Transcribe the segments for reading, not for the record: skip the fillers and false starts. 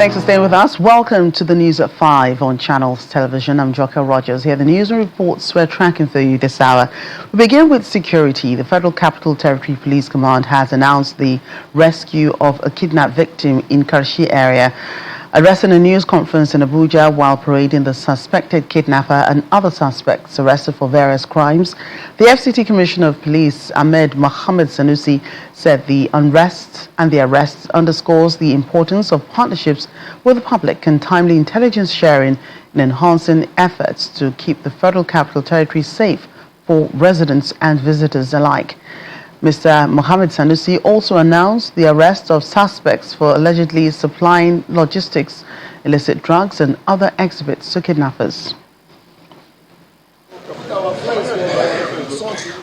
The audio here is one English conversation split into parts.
Thanks for staying with us. Welcome to the news at 5 on Channels Television. I'm Joka Rogers. Here are the news and reports we're tracking for you this hour. We begin with security. The Federal Capital Territory Police Command has announced the rescue of a kidnapped victim in Karshi area. Addressing a news conference in Abuja while parading the suspected kidnapper and other suspects arrested for various crimes, the FCT Commissioner of Police, Ahmed Mohammed Sanusi, said the unrest and the arrests underscores the importance of partnerships with the public and timely intelligence sharing in enhancing efforts to keep the Federal Capital Territory safe for residents and visitors alike. Mr. Mohammed Sanusi also announced the arrest of suspects for allegedly supplying logistics, illicit drugs and other exhibits to kidnappers.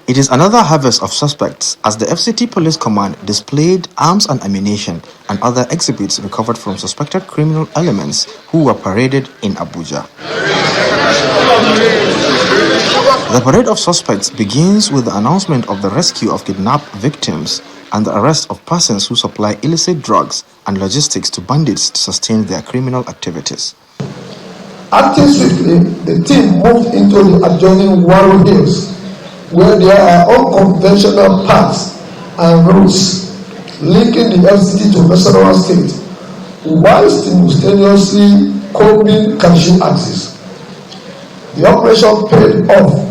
It is another harvest of suspects as the FCT Police Command displayed arms and ammunition and other exhibits recovered from suspected criminal elements who were paraded in Abuja. The parade of suspects begins with the announcement of the rescue of kidnapped victims and the arrest of persons who supply illicit drugs and logistics to bandits to sustain their criminal activities. Acting swiftly, the team moved into the adjoining Warri Hills, where there are unconventional paths and routes linking the FCT to Nasarawa State, while simultaneously combing Kashi axis. The operation paid off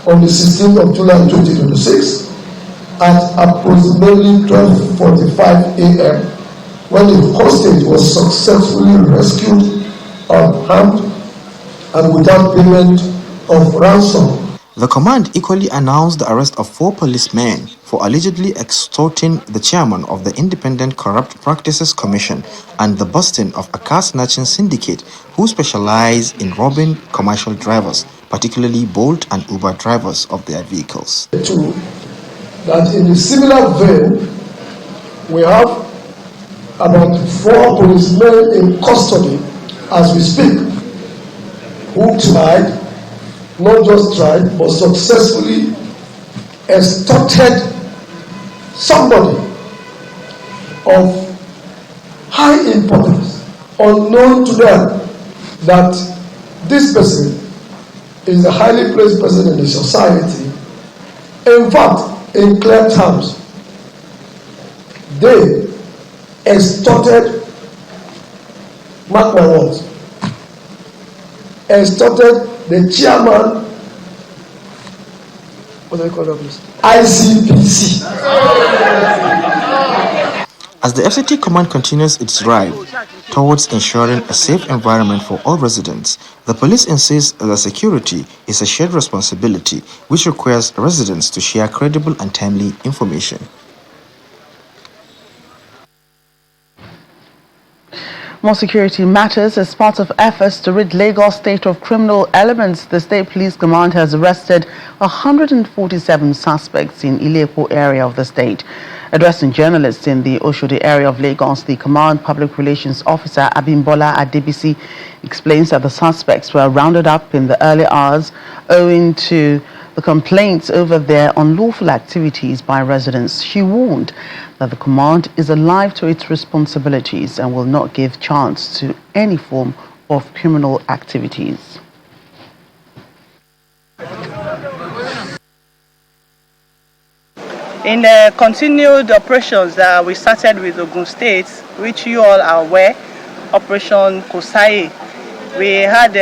on the 16th of July 2026 at approximately 12:45 a.m. when the hostage was successfully rescued unharmed and without payment of ransom. The command equally announced the arrest of 4 policemen for allegedly extorting the chairman of the Independent Corrupt Practices Commission and the busting of a car-snatching syndicate who specialize in robbing commercial drivers, particularly Bolt and Uber drivers of their vehicles. Two, that in a similar vein, we have about 4 policemen in custody as we speak, who tried, not just tried, but successfully extorted somebody of high importance, unknown to them, that this person is a highly placed person in the society. In fact, in clear terms, they extorted, mark my words, extorted the chairman, what do they call this? ICPC. As the FCT Command continues its drive towards ensuring a safe environment for all residents, the police insists that security is a shared responsibility which requires residents to share credible and timely information. More security matters. As part of efforts to rid Lagos State of criminal elements, the State Police Command has arrested 147 suspects in Ile-Epo area of the state. Addressing journalists in the Oshodi area of Lagos, the Command Public Relations Officer Abimbola Adebisi explains that the suspects were rounded up in the early hours owing to the complaints over their unlawful activities by residents. She warned that the command is alive to its responsibilities and will not give chance to any form of criminal activities. In the continued operations that we started with Ogun State, which you all are aware, Operation Kosai, we had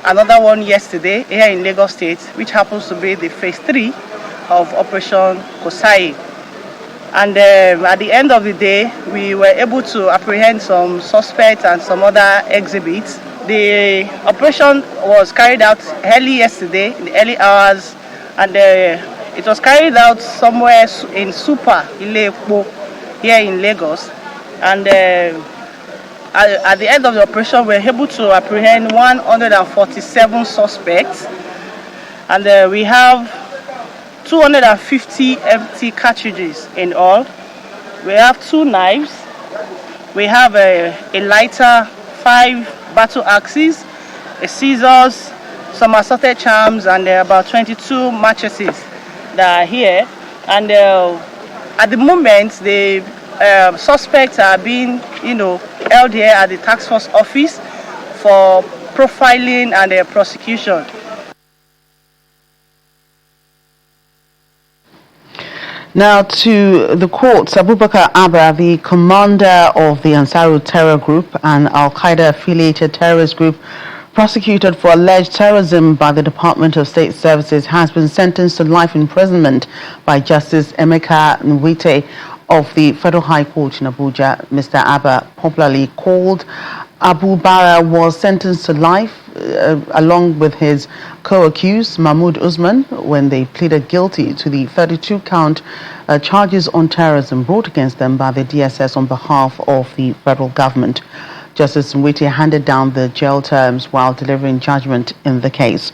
another one yesterday here in Lagos State, which happens to be the phase 3 of Operation Kosai. And at the end of the day, we were able to apprehend some suspects and some other exhibits. The operation was carried out early yesterday, in the early hours, and it was carried out somewhere in Super Ile-Epo here in Lagos. And at the end of the operation, we were able to apprehend 147 suspects, and we have 250 empty cartridges in all. We have 2 knives, we have a lighter, 5 battle axes, a scissors, some assorted charms, and about 22 mattresses that are here. And at the moment, the suspects are being, held here at the task force office for profiling and prosecution. Now to the courts. Abubakar Abba, the commander of the Ansarut terror group and Al-Qaeda affiliated terrorist group prosecuted for alleged terrorism by the Department of State Services, has been sentenced to life imprisonment by Justice Emeka Nwite of the Federal High Court in Abuja. Mr. Abba, popularly called Abu Bara, was sentenced to life along with his co-accused Mahmoud Usman when they pleaded guilty to the 32-count charges on terrorism brought against them by the DSS on behalf of the federal government. Justice Nwite handed down the jail terms while delivering judgment in the case.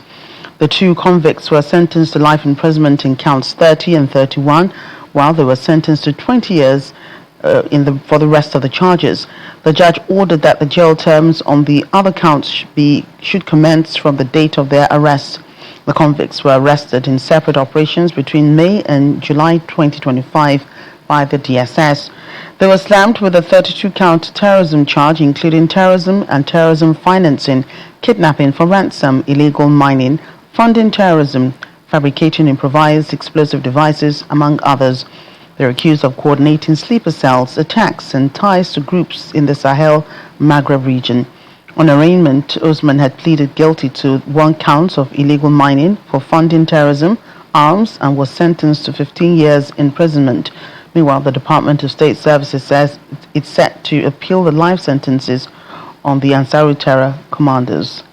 The two convicts were sentenced to life imprisonment in counts 30 and 31, while they were sentenced to 20 years for the rest of the charges. The judge ordered that the jail terms on the other counts should commence from the date of their arrest. The convicts were arrested in separate operations between May and July 2025 by the DSS. They were slammed with a 32-count terrorism charge, including terrorism and terrorism financing, kidnapping for ransom, illegal mining, funding terrorism, fabricating improvised explosive devices, among others. They're accused of coordinating sleeper cells, attacks, and ties to groups in the Sahel Maghreb region. On arraignment, Usman had pleaded guilty to 1 count of illegal mining for funding terrorism, arms, and was sentenced to 15 years imprisonment. Meanwhile, the Department of State Services says it's set to appeal the life sentences on the Ansarut terror commanders.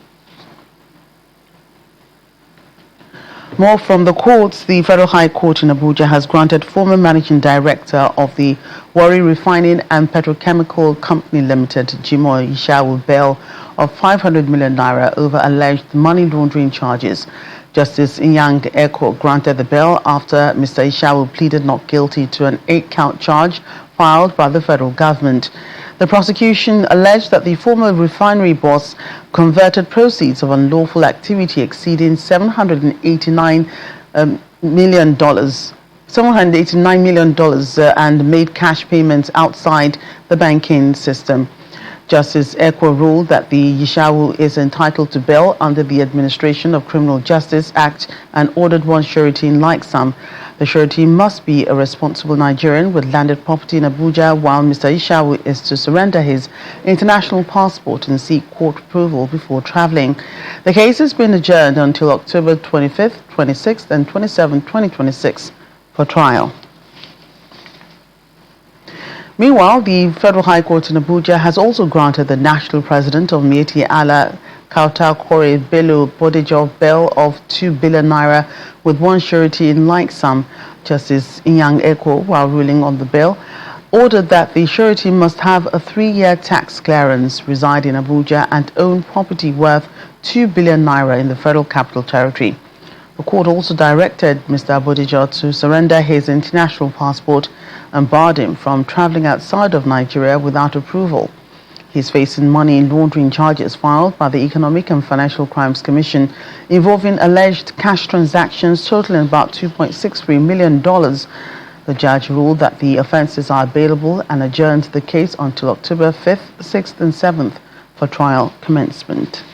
More from the courts. The Federal High Court in Abuja has granted former managing director of the Warri Refining and Petrochemical Company Limited, Jigawa Ishawu, bail of 500 million naira over alleged money laundering charges. Justice Inyang Eko granted the bail after Mr. Ishawu pleaded not guilty to an 8-count charge filed by the federal government. The prosecution alleged that the former refinery boss converted proceeds of unlawful activity exceeding $789 million and made cash payments outside the banking system. Justice Ekwa ruled that the Yishawu is entitled to bail under the Administration of Criminal Justice Act and ordered one surety in like sum. The surety must be a responsible Nigerian with landed property in Abuja, while Mr. Ishawu is to surrender his international passport and seek court approval before traveling. The case has been adjourned until October 25th, 26th, and 27th, 2026 for trial. Meanwhile, the Federal High Court in Abuja has also granted the national president of Mieti Allah, Kautal Kore Bello Bodejo, bail of 2 billion naira with one surety in like sum. Justice Inyang Eko, while ruling on the bail, ordered that the surety must have a 3-year tax clearance, reside in Abuja, and own property worth 2 billion naira in the Federal Capital Territory. The court also directed Mr. Bodejo to surrender his international passport and barred him from traveling outside of Nigeria without approval. He's facing money laundering charges filed by the Economic and Financial Crimes Commission involving alleged cash transactions totaling about $2.63 million. The judge ruled that the offenses are available and adjourned the case until October 5th, 6th, and 7th for trial commencement.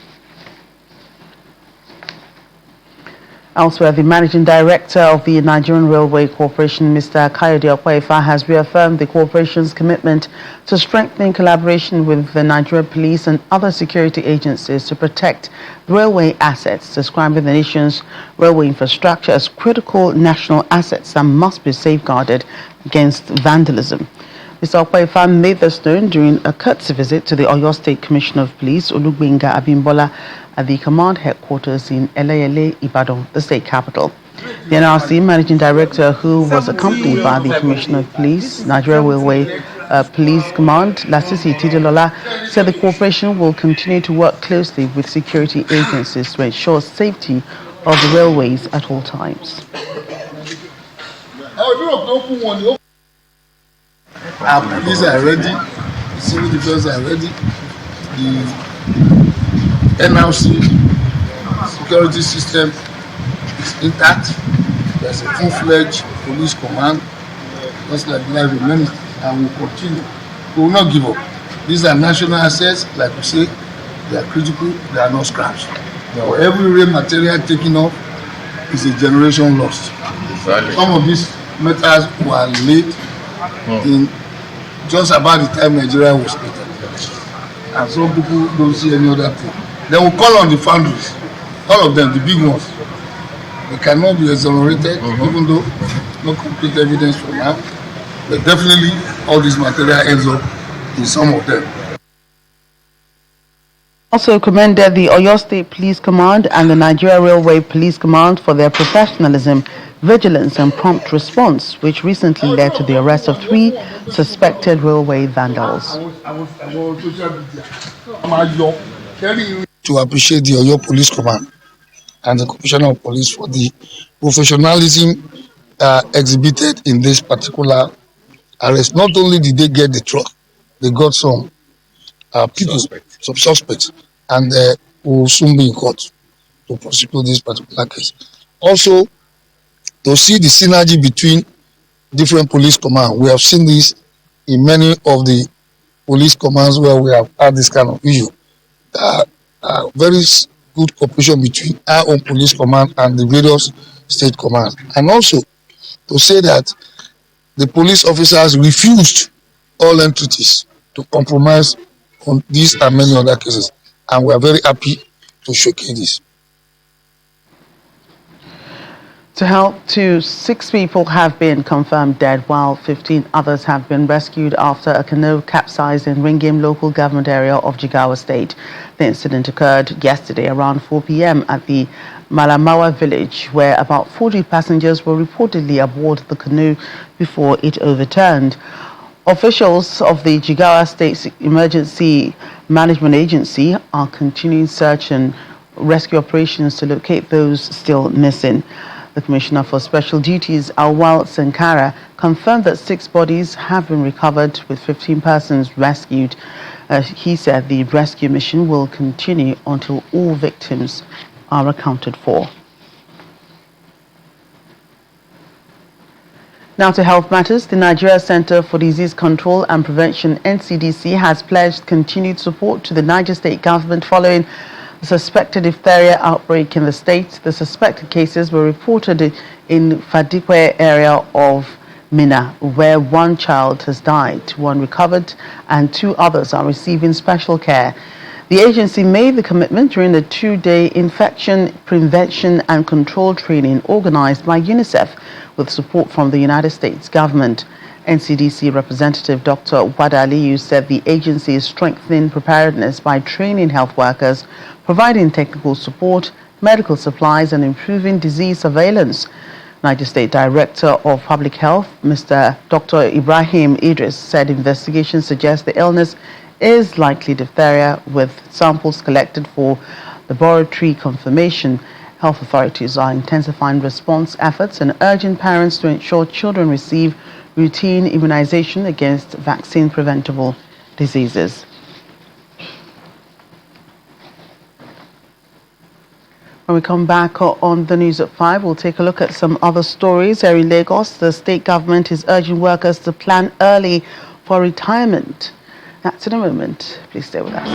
Elsewhere, the managing director of the Nigerian Railway Corporation, Mr. Kayode Okwefa, has reaffirmed the corporation's commitment to strengthening collaboration with the Nigerian police and other security agencies to protect railway assets, describing the nation's railway infrastructure as critical national assets that must be safeguarded against vandalism. Mr. Okwefa made this known during a courtesy visit to the Oyo State Commissioner of Police, Olugbenga Abimbola, at the command headquarters in Eleyele, Ibadan, the state capital. The NRC managing director, who was accompanied by the Commissioner of Police, Nigeria Railway Police Command, Lasisi Tidilola, said the corporation will continue to work closely with security agencies to ensure safety of the railways at all times. Our police are ready, the civil defense are ready, the NRC security system is intact. There's a full-fledged police command, just like life in ministry, and we'll continue. We will not give up. These are national assets, like we say, they are critical, they are not scraps. For every raw material taken off is a generation lost. Exactly. Some of these metals were laid in just about the time Nigeria was created. And some people don't see any other thing. They will call on the foundries, all of them, the big ones. They cannot be exonerated, even though no complete evidence for now. But definitely all this material ends up in some of them. Also commended the Oyo State Police Command and the Nigeria Railway Police Command for their professionalism, vigilance and prompt response, which recently led to the arrest of 3 suspected railway vandals. To appreciate the Oyo Police Command and the Commissioner of Police for the professionalism exhibited in this particular arrest. Not only did they get the truck, they got some people, some suspects, and will soon be in court to prosecute this particular case. Also, to see the synergy between different police commands. We have seen this in many of the police commands where we have had this kind of issue. Very good cooperation between our own police command and the various state commands. And also to say that the police officers refused all entities to compromise on these and many other cases. And we are very happy to showcase this. To help, 6 people have been confirmed dead, while 15 others have been rescued after a canoe capsized in Ringim local government area of Jigawa State. The incident occurred yesterday around 4 p.m. at the Malamawa village, where about 40 passengers were reportedly aboard the canoe before it overturned. Officials of the Jigawa State Emergency Management Agency are continuing search and rescue operations to locate those still missing. The Commissioner for Special Duties, Awal Sankara, confirmed that 6 bodies have been recovered with 15 persons rescued. He said the rescue mission will continue until all victims are accounted for. Now to health matters. The Nigeria Center for Disease Control and Prevention, NCDC, has pledged continued support to the Niger State government following the suspected diphtheria outbreak in the state. The suspected cases were reported in Fadikwe area of Minna, where 1 child has died, 1 recovered, and 2 others are receiving special care. The agency made the commitment during the 2-day infection prevention and control training organized by UNICEF with support from the United States government. NCDC representative Dr. Wadaliyu said the agency is strengthening preparedness by training health workers, providing technical support, medical supplies, and improving disease surveillance. Niger State Director of Public Health, Mr. Dr. Ibrahim Idris, said investigations suggest the illness is likely diphtheria, with samples collected for laboratory confirmation. Health authorities are intensifying response efforts and urging parents to ensure children receive routine immunization against vaccine-preventable diseases. When we come back on the news at 5, we'll take a look at some other stories. Here in Lagos, the state government is urging workers to plan early for retirement. That's in a moment. Please stay with us.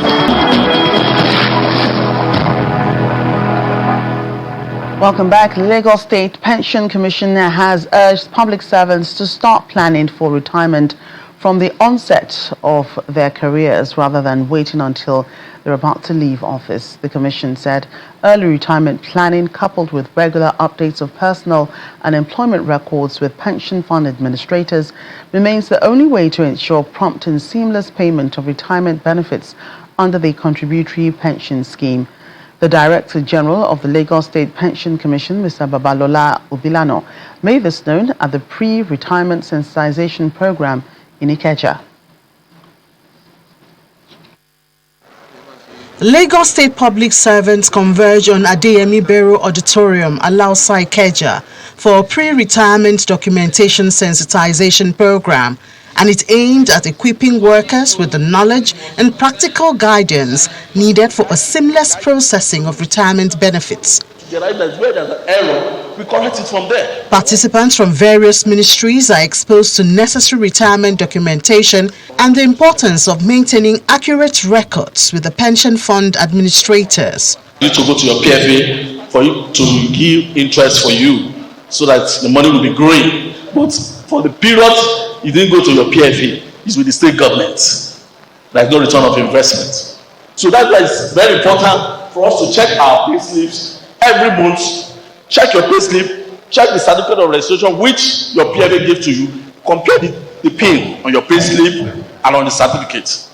Welcome back. The Lagos State Pension Commission has urged public servants to start planning for retirement from the onset of their careers rather than waiting until they're about to leave office. The Commission said early retirement planning coupled with regular updates of personal and employment records with pension fund administrators remains the only way to ensure prompt and seamless payment of retirement benefits under the contributory pension scheme. The Director General of the Lagos State Pension Commission, Mr. Babalola Obilano, made this known at the pre-retirement sensitization program in Ikeja. Lagos State Public Servants converge on Adeyemi Bero Auditorium, Alausa, Ikeja, for a pre-retirement documentation sensitization program, and it's aimed at equipping workers with the knowledge and practical guidance needed for a seamless processing of retirement benefits. Where there's an error, we collect it from there. Participants from various ministries are exposed to necessary retirement documentation and the importance of maintaining accurate records with the pension fund administrators. You need to go to your PFA for you to give interest for you so that the money will be growing. But for the period you didn't go to your PFA, it's with the state government. There's no return of investment. So that's why it's very important for us to check our pay slips every month. Check your pay slip, check the certificate of registration which your PFA gave to you, compare the pin on your pay slip and on the certificate.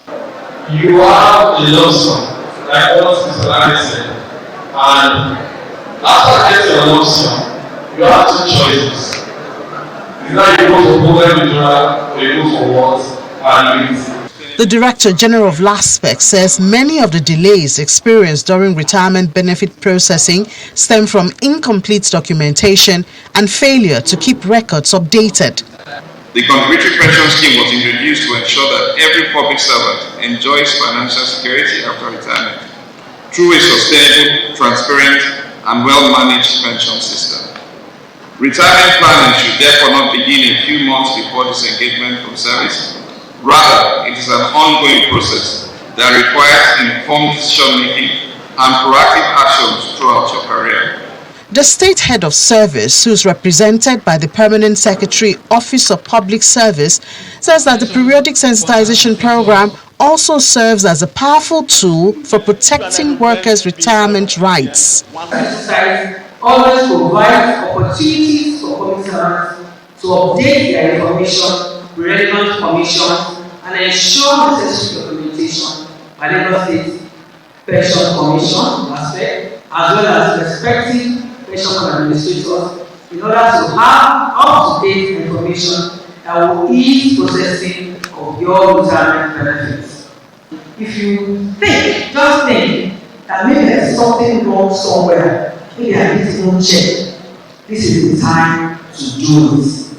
You have a lump sum, like what Mr. Larry said, and after getting a lump sum, you have two choices. Either you go for program withdrawal or you go for what and leave. The Director General of LASPEC says many of the delays experienced during retirement benefit processing stem from incomplete documentation and failure to keep records updated. The contributory pension scheme was introduced to ensure that every public servant enjoys financial security after retirement through a sustainable, transparent, and well-managed pension system. Retirement planning should therefore not begin a few months before disengagement from service. Rather, it is an ongoing process that requires informed decision-making and proactive actions throughout your career. The State Head of Service, who is represented by the Permanent Secretary, Office of Public Service, says that the periodic sensitization program also serves as a powerful tool for protecting workers' retirement rights. Exercise always provides opportunities for public servants to update their information, relevant commission, and ensure necessary documentation by Lagos State Pension Commission aspect, as well as respective pension fund administrators, in order to have up-to-date information that will ease processing of your retirement benefits. If you think, just think, that maybe there's something wrong somewhere, maybe I need to go check, this is the time to do this.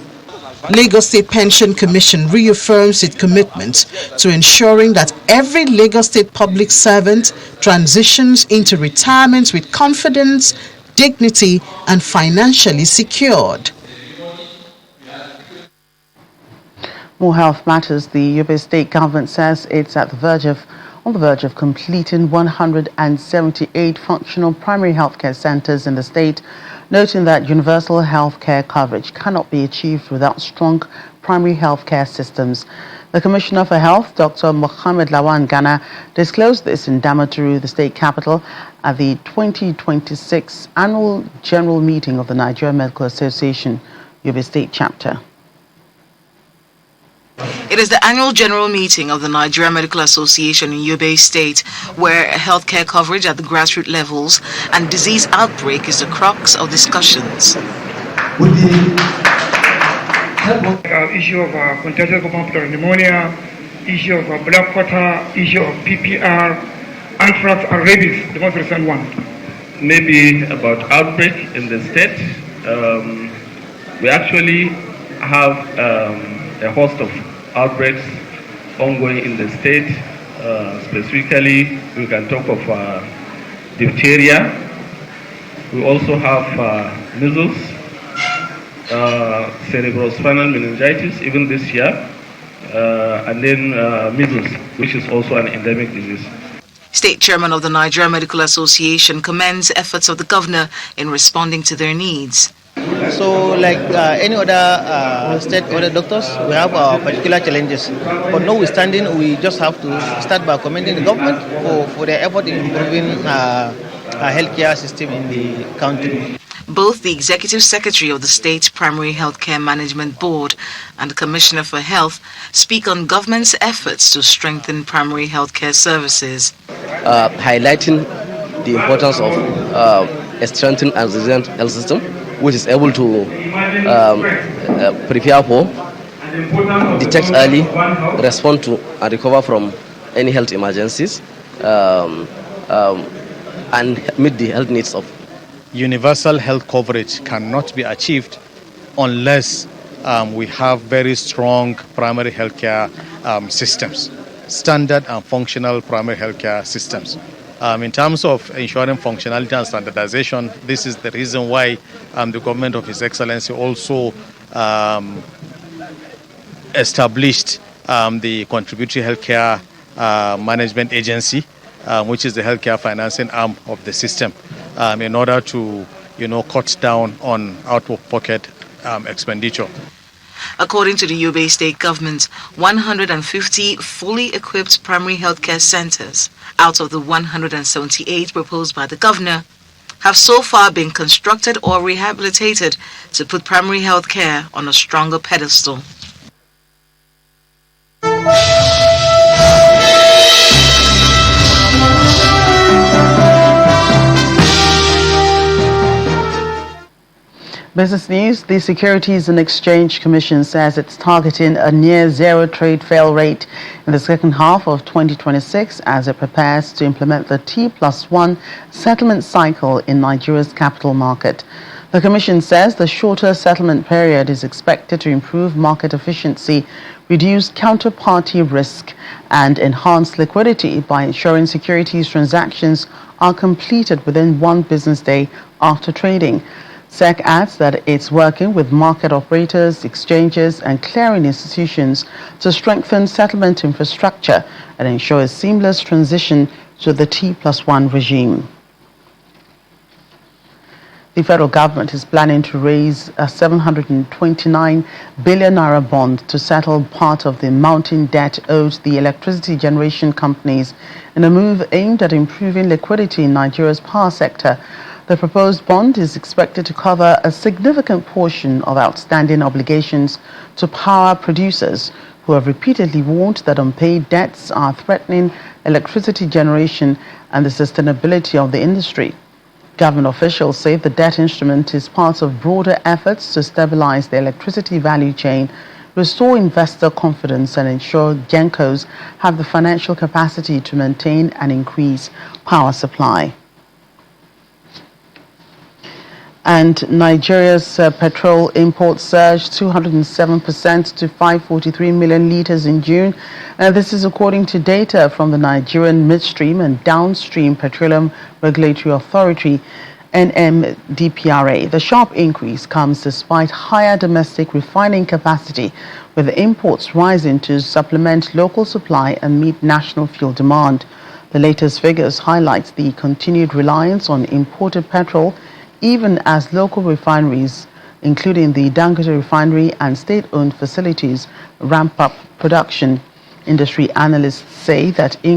Lagos State Pension Commission reaffirms its commitment to ensuring that every Lagos State public servant transitions into retirement with confidence, dignity, and financially secured. More health matters. The Yobe State government says it's on the verge of completing 178 functional primary healthcare centers in the state, noting that universal healthcare coverage cannot be achieved without strong primary healthcare systems. The Commissioner for Health, Dr. Mohamed Lawan Ghana, disclosed this in Damaturu, the state capital, at the 2026 Annual General Meeting of the Nigerian Medical Association, Yobe State Chapter. It is the annual general meeting of the Nigerian Medical Association in Yobe State, where healthcare coverage at the grassroots levels and disease outbreak is the crux of discussions. Issue of contagious pulmonary pneumonia, issue of black quarter, issue of PPR, anthrax and rabies, the most recent one. Maybe about outbreak in the state. We actually have a host of outbreaks ongoing in the state. Specifically, we can talk of diphtheria. We also have measles, cerebrospinal meningitis, even this year, and then measles, which is also an endemic disease. State Chairman of the Nigerian Medical Association commends efforts of the governor in responding to their needs. So, like any other state, other doctors, we have our particular challenges. But notwithstanding, we just have to start by commending the government for their effort in improving our healthcare system in the country. Both the Executive Secretary of the State Primary Healthcare Management Board and the Commissioner for Health speak on government's efforts to strengthen primary healthcare services. Highlighting the importance of a strengthened and resilient health system, which is able to prepare for, detect early, respond to and recover from any health emergencies, and meet the health needs of. Universal health coverage cannot be achieved unless we have very strong primary healthcare systems, standard and functional primary healthcare systems. In terms of ensuring functionality and standardization, this is the reason why the government of His Excellency also established the Contributory Healthcare Management Agency, which is the healthcare financing arm of the system, in order to, cut down on out-of-pocket expenditure. According to the Yobe State government, 150 fully equipped primary healthcare centers out of the 178 proposed by the governor have so far been constructed or rehabilitated to put primary healthcare on a stronger pedestal. Business news. The Securities and Exchange Commission says it's targeting a near zero trade fail rate in the second half of 2026 as it prepares to implement the T+1 settlement cycle in Nigeria's capital market. The Commission says the shorter settlement period is expected to improve market efficiency, reduce counterparty risk, and enhance liquidity by ensuring securities transactions are completed within one business day after trading. SEC adds that it's working with market operators, exchanges, and clearing institutions to strengthen settlement infrastructure and ensure a seamless transition to the T+1 regime. The federal government is planning to raise a 729 billion naira bond to settle part of the mounting debt owed the electricity generation companies in a move aimed at improving liquidity in Nigeria's power sector. The proposed bond is expected to cover a significant portion of outstanding obligations to power producers who have repeatedly warned that unpaid debts are threatening electricity generation and the sustainability of the industry. Government officials say the debt instrument is part of broader efforts to stabilize the electricity value chain, restore investor confidence, and ensure GENCOs have the financial capacity to maintain and increase power supply. And Nigeria's petrol imports surged 207% to 543 million litres in June. This is according to data from the Nigerian Midstream and Downstream Petroleum Regulatory Authority, NMDPRA. The sharp increase comes despite higher domestic refining capacity, with imports rising to supplement local supply and meet national fuel demand. The latest figures highlight the continued reliance on imported petrol, even as local refineries, including the Dangote Refinery and state-owned facilities, ramp up production. Industry analysts say that the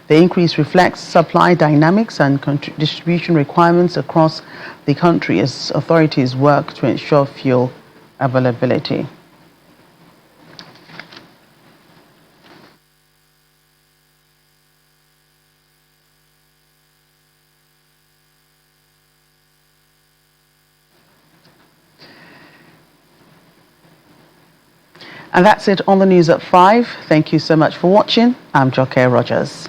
increase reflects supply dynamics and distribution requirements across the country as authorities work to ensure fuel availability. And that's it on the news at 5. Thank you so much for watching. I'm Joke Rogers.